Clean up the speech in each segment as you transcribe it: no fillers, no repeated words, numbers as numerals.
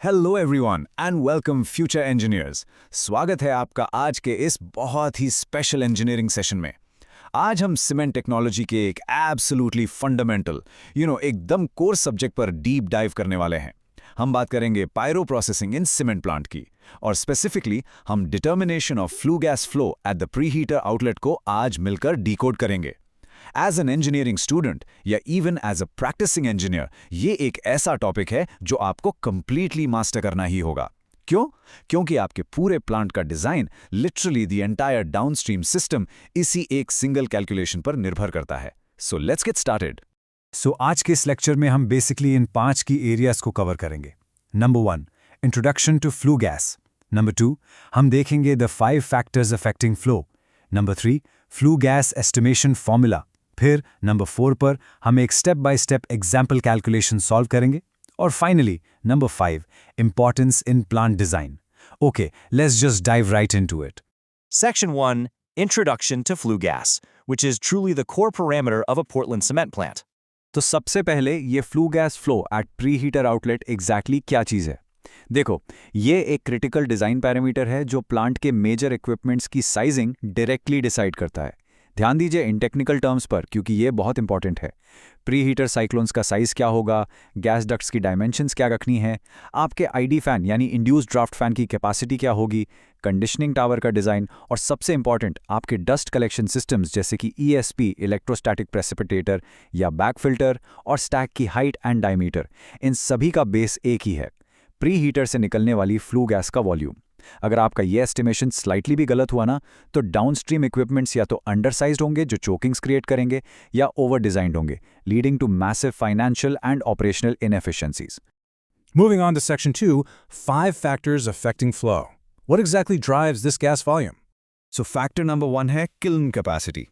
Hello everyone and welcome future engineers. स्वागत है आपका आज के इस बहुत ही स्पेशल इंजीनियरिंग सेशन में। आज हम सीमेंट टेक्नोलॉजी के एक एब्सोल्युटली फंडामेंटल एकदम कोर सब्जेक्ट पर डीप डाइव करने वाले हैं। हम बात करेंगे pyro processing in cement plant की, और स्पेसिफिकली हम determination of flue gas flow at the preheater outlet को आज मिलकर डिकोड करेंगे। एज एन इंजीनियरिंग स्टूडेंट या even as a practising engineer, ये एक ऐसा टॉपिक है जो आपको कंप्लीटली मास्टर करना ही होगा। क्यों? क्योंकि आपके पूरे प्लांट का design, literally the entire downstream system, इसी एक सिंगल कैलकुलेशन पर निर्भर करता है। So let's get started. आज के इस लेक्चर में हम बेसिकली इन 5 की एरियाज को कवर करेंगे। Number 1, introduction to flue gas. Number 2, हम देखेंगे the 5 factors affecting flow. Number 3, flue gas estimation formula. फिर नंबर 4 पर हम एक step by step example calculation solve करेंगे। और finally number 5, importance in plant design. Okay, let's just dive right into it. Section 1, Introduction to Flue Gas, which is truly the core parameter of a Portland cement plant. तो सबसे पहले ये flue gas flow at pre heater outlet exactly क्या चीज़ है? देखो, ये एक क्रिटिकल डिज़ाइन पैरामीटर है जो प्लांट के मेजर इक्विपमेंट्स की साइजिंग डायरेक्टली डिसाइड करता है। ध्यान दीजिए इन टेक्निकल टर्म्स पर, क्योंकि ये बहुत इंपॉर्टेंट है। प्री हीटर साइक्लोन्स का साइज़ क्या होगा, गैस डक्ट्स की डायमेंशंस क्या रखनी है, आपके आईडी फैन यानी इंड्यूस्ड ड्राफ्ट फैन की कैपेसिटी क्या होगी, कंडीशनिंग टावर का डिज़ाइन, और सबसे इंपॉर्टेंट आपके डस्ट कलेक्शन सिस्टम्स जैसे कि ईएसपी इलेक्ट्रोस्टैटिक प्रेसिपिटेटर या बैक फिल्टर, और स्टैक की हाइट एंड डायमीटर, इन सभी का बेस एक ही है, प्री हीटर से निकलने वाली फ्लू गैस का वॉल्यूम। अगर आपका ये एस्टिमेशन स्लाइटली भी गलत हुआ ना, तो डाउनस्ट्रीम इक्विपमेंट्स या तो अंडरसाइज्ड होंगे जो चोकिंग्स क्रिएट करेंगे, या ओवर डिजाइंड होंगे, leading to massive financial and operational inefficiencies. Moving on to Section 2, 5 factors affecting flow. What exactly drives this gas volume? So factor number 1 है किल्न कैपेसिटी।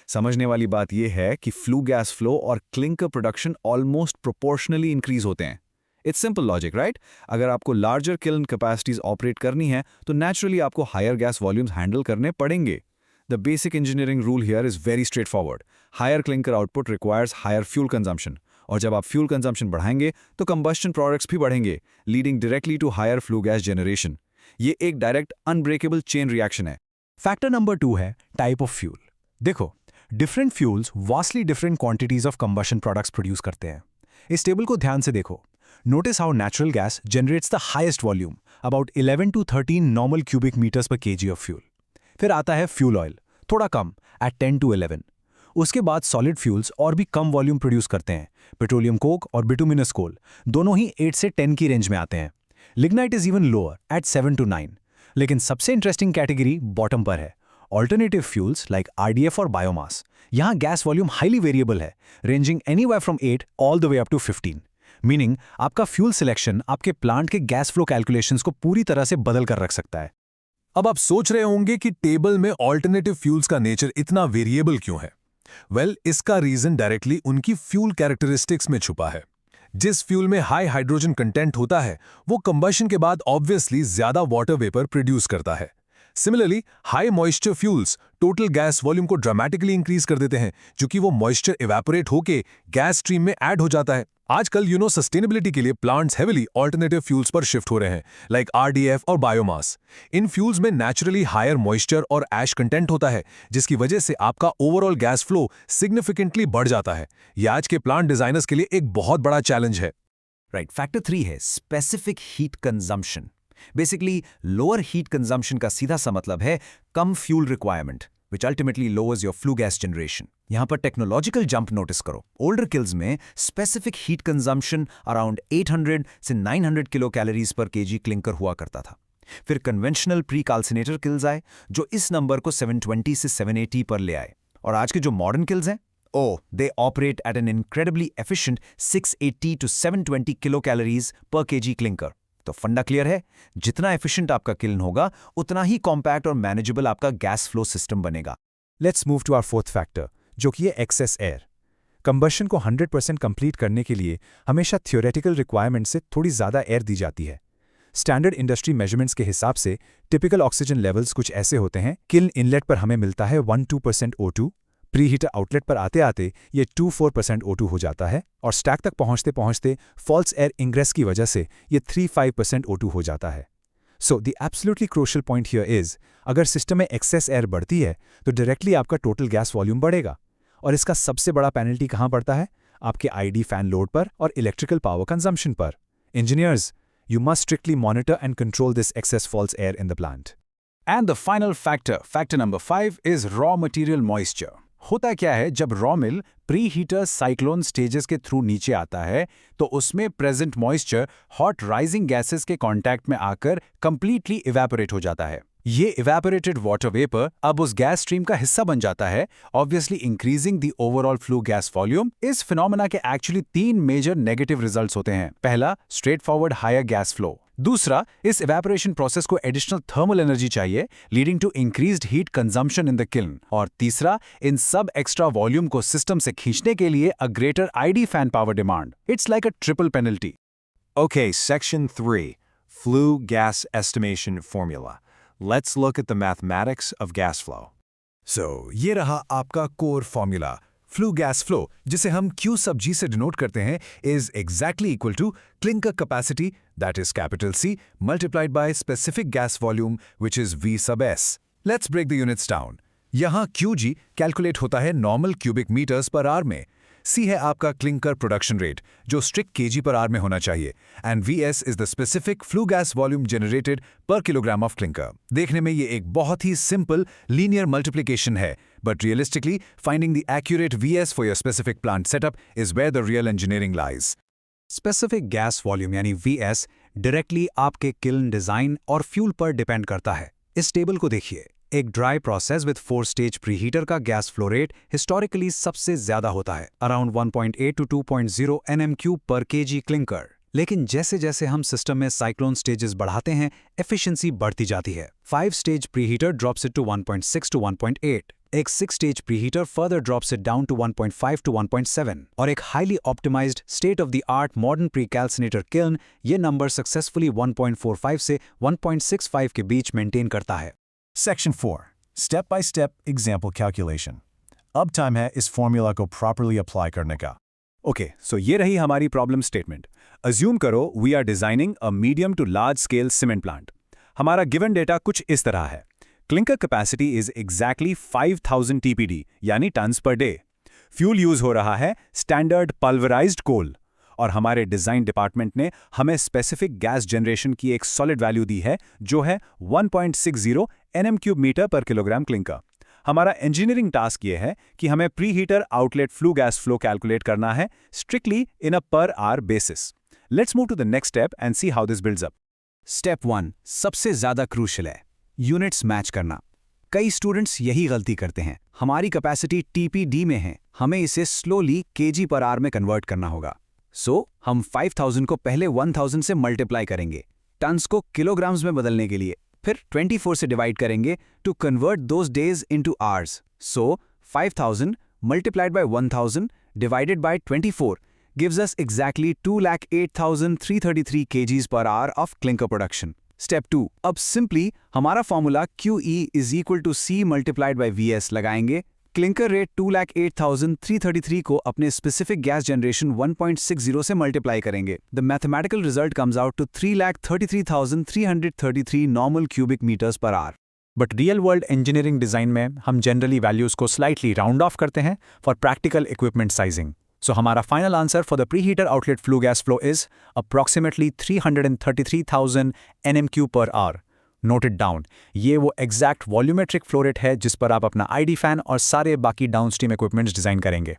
समझने वाली बात यह है कि फ्लू गैस फ्लो और clinker production almost proportionally increase होते हैं। It's simple logic, right? अगर आपको लार्जर किल्न कैपेसिटीज ऑपरेट करनी है तो नेचुरली आपको हायर गैस वॉल्यूम्स हैंडल करने पड़ेंगे। The basic engineering rule here is very straightforward. Higher clinker output requires higher fuel consumption, और जब आप फ्यूल कंजम्पशन बढ़ाएंगे तो कंबस्शन प्रोडक्ट्स भी बढ़ेंगे, leading directly to higher flue gas generation. ये एक डायरेक्ट अनब्रेकेबल चेन रिएक्शन है। फैक्टर नंबर 2 है टाइप ऑफ फ्यूल। देखो, different fuels vastly different quantities of combustion products produce करते हैं। इस टेबल को ध्यान से देखो। Notice how natural gas generates the highest volume, about 11 to 13 normal cubic meters per kg of fuel. फिर आता है fuel oil, थोड़ा कम at 10 to 11. उसके बाद solid fuels और भी कम वॉल्यूम प्रोड्यूस करते हैं। पेट्रोलियम कोक और बिटुमिनस कोल दोनों ही 8 से 10 की रेंज में आते हैं। Lignite is even lower at 7 to 9. लेकिन सबसे इंटरेस्टिंग कैटेगरी बॉटम पर है, ऑल्टरनेटिव फ्यूल्स लाइक RDF और बायोमास। यहाँ गैस वॉल्यूम हाईली वेरिएबल है, ranging anywhere from 8 all the way up to 15। Meaning आपका फ्यूल सिलेक्शन आपके प्लांट के गैस फ्लो कैलकुलेशंस को पूरी तरह से बदल कर रख सकता है। अब आप सोच रहे होंगे कि टेबल में ऑल्टरनेटिव फ्यूल्स का नेचर इतना वेरिएबल क्यों है? वेल, इसका रीजन डायरेक्टली उनकी फ्यूल कैरेक्टरिस्टिक्स में छुपा है। जिस फ्यूल में हाई हाइड्रोजन कंटेंट होता है वो कंबशन के बाद ऑब्वियसली ज्यादा वाटर वेपर प्रोड्यूस करता है। Similarly high moisture fuels total gas volume को ड्रामेटिकली इंक्रीज कर देते हैं, जो कि वो मॉइस्चर इवेपोरेट होके गैस स्ट्रीम में ऐड हो जाता है। आजकल सस्टेनेबिलिटी के लिए प्लांट्स हेविली ऑल्टरनेटिव फ्यूल्स पर शिफ्ट हो रहे हैं, लाइक RDF और बायोमास। इन फ्यूल्स में नेचुरली हायर मॉइस्चर और ऐश कंटेंट होता है, जिसकी वजह से आपका ओवरऑल गैस फ्लो सिग्निफिकेंटली बढ़ जाता है। यह आज के प्लांट डिजाइनर्स के लिए एक बहुत बड़ा चैलेंज है। राइट, फैक्टर 3 है specific heat consumption. Basically lower heat consumption का सीधा सा मतलब है कम fuel requirement, which ultimately lowers your flue gas generation. यहाँ पर टेक्नोलॉजिकल जंप नोटिस करो। ओल्डर किल्स में स्पेसिफिक हीट कंजम्पशन अराउंड 800 से 900 kilo calories per KG clinker हुआ करता था। फिर कन्वेंशनल प्री कैल्सिनेटर किल्स आए जो इस नंबर को 720 से 780 पर ले आए। और आज के जो मॉडर्न किल्स हैं, they operate at an incredibly efficient 680 to 720 kilo calories per KG clinker. तो फंडा क्लियर है, जितना एफिशिएंट आपका किल्न होगा उतना ही कॉम्पैक्ट और मैनेजेबल आपका गैस फ्लो सिस्टम बनेगा। Let's move to our fourth factor, जो कि है एक्सेस एयर। कंबशन को 100% कंप्लीट करने के लिए हमेशा थ्योरेटिकल रिक्वायरमेंट से थोड़ी ज़्यादा एयर दी जाती है। स्टैंडर्ड इंडस्ट्री मेजरमेंट्स के हिसाब से टिपिकल ऑक्सीजन लेवल्स कुछ ऐसे होते हैं। किल्न इनलेट पर हमें मिलता है 1-2% O2, प्री हीटर आउटलेट पर आते आते ये 24% O2 हो जाता है और स्टैक तक पहुंचते पहुंचते फॉल्स एयर इंग्रेस की वजह से ये 35% O2 हो जाता है। So the absolutely crucial point here is, अगर सिस्टम में एक्सेस एयर बढ़ती है तो डायरेक्टली आपका टोटल गैस वॉल्यूम बढ़ेगा। और इसका सबसे बड़ा पेनल्टी कहाँ पड़ता है? आपके आईडी फैन लोड पर और इलेक्ट्रिकल पावर कंजम्पशन पर। Engineers, you must strictly monitor and control this excess false air in the plant. And the final factor number 5 is raw material moisture. होता क्या है, जब रॉ मिल प्री हीटर साइक्लोन स्टेजेस के through नीचे आता है तो उसमें present moisture hot rising gases के कांटेक्ट में आकर कंप्लीटली इवेपोरेट हो जाता है। ये इवेपोरेटेड वाटर वेपर अब उस गैस स्ट्रीम का हिस्सा बन जाता है, obviously increasing the overall flue gas volume. इस फिनोमेना के एक्चुअली 3 मेजर नेगेटिव रिजल्ट्स होते हैं। पहला, straightforward higher gas flow. दूसरा, इस इवेपोरेशन प्रोसेस को एडिशनल थर्मल एनर्जी चाहिए, leading to increased heat consumption in the kiln. और तीसरा, इन सब एक्स्ट्रा वॉल्यूम को सिस्टम से खींचने के लिए a greater ID fan power demand. It's like a triple penalty. Okay, Section 3, Flue Gas Estimation Formula. Let's look at the mathematics of gas flow. So, ये रहा आपका core formula. Flu gas flow, जिसे हम Q sub G से denote करते हैं, is exactly equal to clinker capacity, that is capital C, multiplied by specific gas volume, which is V sub S. Let's break the units down. यहाँ QG calculate होता है normal cubic metres पर are में। C है आपका clinker production rate, जो strict kg पर are में होना चाहिए, and Vs is the specific flu gas volume generated पर किलोग्राम ऑफ क्लिंकर। देखने में ये एक बहुत ही सिंपल लीनियर मल्टीप्लिकेशन है, but realistically, finding the accurate Vs for your specific plant setup is where the real engineering lies. Specific gas volume यानी Vs directly आपके kiln design और फ्यूल पर डिपेंड करता है। इस टेबल को देखिए। एक dry process with 4 stage preheater का गैस फ्लो रेट हिस्टोरिकली सबसे ज्यादा होता है, अराउंड 1.8 to 2.0 nm³ पर kg क्लिंकर। लेकिन जैसे जैसे हम सिस्टम में साइक्लोन स्टेजेस बढ़ाते हैं, एफिशिएंसी बढ़ती जाती है। 5 stage preheater drops it to 1.6 to 1.8। एक 6 stage preheater further drops it down to 1.5 to 1.7 और एक highly optimised state of the art modern precalciner kiln ये नंबर सक्सेसफुली 1.45 से 1.65 के बीच मेंटेन करता है। Section 4, Step-by-Step Example Calculation. अब टाइम है इस फॉर्मूला को प्रॉपर्ली अप्लाई करने का। ओके, सो ये रही हमारी प्रॉब्लम स्टेटमेंट। अज्यूम करो we are designing a medium to large scale cement plant. हमारा गिवन डेटा कुछ इस तरह है। Clinker capacity is exactly 5000 TPD यानी tons per day. Fuel use हो रहा है स्टैंडर्ड पल्वराइज्ड कोल। और हमारे डिजाइन डिपार्टमेंट ने हमें स्पेसिफिक गैस जनरेशन की एक सॉलिड वैल्यू दी है, जो है 1.60 nm³ मीटर पर किलोग्राम क्लिंकर। हमारा इंजीनियरिंग टास्क ये है कि हमें pre heater outlet flue gas flow calculate करना है, strictly in a per hour basis. Let's move to the next step and see how this builds up. Step 1 सबसे ज्यादा क्रूशियल है, यूनिट्स मैच करना। कई स्टूडेंट्स यही गलती करते हैं। हमारी कैपेसिटी TPD में है, हमें इसे स्लोली kg पर आवर में कन्वर्ट करना होगा। सो हम 5000 को पहले 1000 से मल्टीप्लाई करेंगे, टन्स को किलोग्राम्स में बदलने के लिए, फिर 24 से डिवाइड करेंगे to convert those days into hours. So 5000 multiplied by 1000 divided by 24 gives us exactly 2,08,333 kgs per hour of clinker production. Step 2, अब सिंपली हमारा formula QE is equal to C multiplied by VS लगाएंगे। Clinker rate 2,08,333 को अपने specific gas generation 1.60 से multiply करेंगे। The mathematical result comes out to 3,33,333 normal cubic metres per hour. But real world engineering design में हम generally values को slightly round off करते हैं for practical equipment sizing. So हमारा final answer for the pre heater outlet flue gas flow is approximately 333,000 nm³ per hour. Note it down, ये वो exact volumetric flow rate है जिस पर आप अपना आईडी फैन और सारे बाकी डाउनस्ट्रीम इक्विपमेंट्स डिजाइन करेंगे।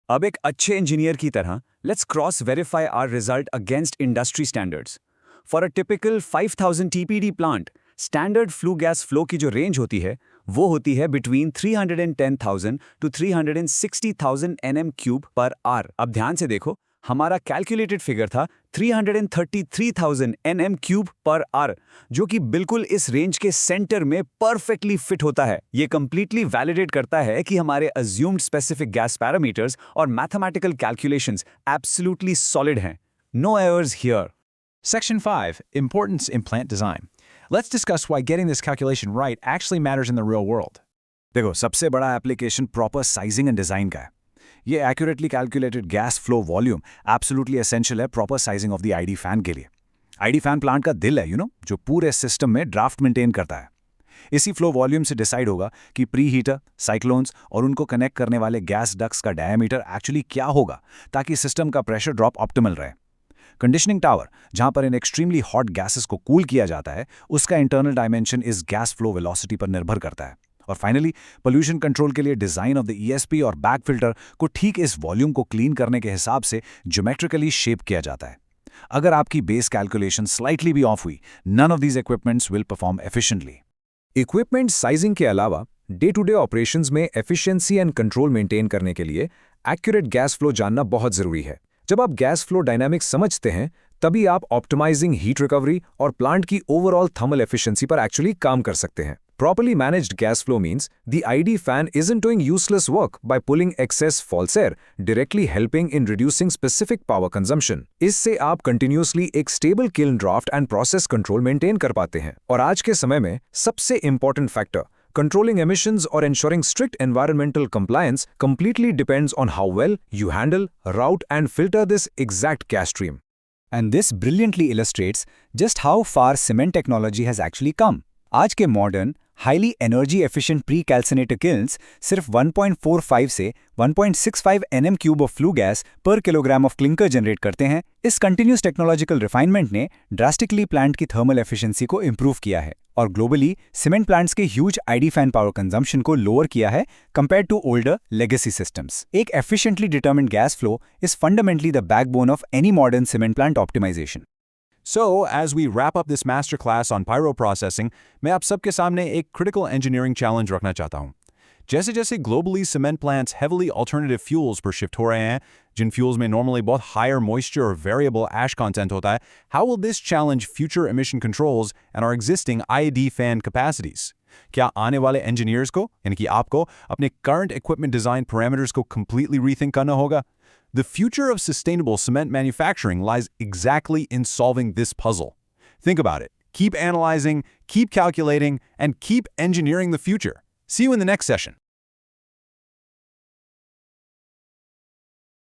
अब एक अच्छे इंजीनियर की तरह let's cross verify our result against industry standards. For a typical 5000 TPD plant, standard flue gas flow की जो रेंज होती है वो होती है between 310,000 to 360,000 nm³ per hour. अब ध्यान से देखो, हमारा कैलकुलेटेड फिगर था 333,000 nm³ पर आवर, जो कि बिल्कुल इस रेंज के सेंटर में परफेक्टली फिट होता है। ये कंप्लीटली वैलिडेट करता है कि हमारे अज्यूम्ड स्पेसिफिक गैस पैरामीटर्स और मैथमेटिकल कैलकुलेशंस एब्सोल्युटली सॉलिड हैं। No errors here. Section 5, Importance in Plant Design. Let's discuss why getting this calculation right actually matters in the real world. देखो, सबसे बड़ा application proper sizing and design का है। ये accurately calculated gas flow volume absolutely essential है proper sizing of the ID fan के लिए। ID fan plant का दिल है, जो पूरे सिस्टम में ड्राफ्ट मेंटेन करता है। इसी फ्लो वॉल्यूम से डिसाइड होगा कि प्री हीटर, साइक्लोन्स और उनको कनेक्ट करने वाले गैस डक्ट्स का डायमीटर एक्चुअली क्या होगा, ताकि सिस्टम का प्रेशर ड्रॉप ऑप्टिमल रहे। कंडीशनिंग टावर, जहां पर इन एक्सट्रीमली हॉट गैसेस को कूल किया जाता है, उसका इंटरनल डायमेंशन इस गैस फ्लो वेलोसिटी पर निर्भर करता है। और फाइनली, पोल्यूशन कंट्रोल के लिए डिजाइन ऑफ द ईएसपी और बैक फिल्टर को ठीक इस वॉल्यूम को क्लीन करने के हिसाब से ज्योमेट्रिकली शेप किया जाता है। अगर आपकी बेस कैलकुलेशन स्लाइटली भी ऑफ हुई, none of these equipments will perform efficiently. Equipment sizing के अलावा डे टू डे ऑपरेशंस में एफिशिएंसी एंड कंट्रोल मेंटेन करने के लिए एक्यूरेट गैस फ्लो जानना बहुत जरूरी है। जब आप गैस फ्लो डायनामिक्स समझते हैं, तभी आप ऑप्टिमाइजिंग हीट रिकवरी और प्लांट की ओवरऑल थर्मल एफिशिएंसी पर एक्चुअली काम कर सकते हैं। Properly managed gas flow means the ID fan isn't doing useless work by pulling excess false air, directly helping in reducing specific power consumption. इससे आप continuously एक stable kiln draft and process control maintain कर पाते हैं। और आज के समय में सबसे important factor, controlling emissions or ensuring strict environmental compliance completely depends on how well you handle, route and filter this exact gas stream. And this brilliantly illustrates just how far cement technology has actually come. आज के modern highly energy efficient precalciner kilns सिर्फ 1.45 से 1.65 nm cube of flue gas per kilogram of clinker generate करते हैं। इस continuous technological refinement ने drastically plant की thermal efficiency को इंप्रूव किया है और ग्लोबली सीमेंट प्लांट्स के huge ID fan power consumption को लोअर किया है compare to older legacy systems. एक efficiently determined gas flow is fundamentally the backbone of any modern cement plant optimisation. So, as we wrap up this masterclass on pyroprocessing, मैं आप सबके सामने एक critical engineering challenge रखना चाहता हूँ। जैसे globally cement plants heavily alternative fuels पर shift हो रहे हैं, जिन fuels में normally बहुत higher moisture और variable ash content होता है, how will this challenge future emission controls and our existing ID fan capacities? क्या आने वाले engineers को, यानी कि आपको, अपने current equipment design parameters को completely rethink करना होगा? The future of sustainable cement manufacturing lies exactly in solving this puzzle. Think about it. Keep analyzing, keep calculating, and keep engineering the future. See you in the next session.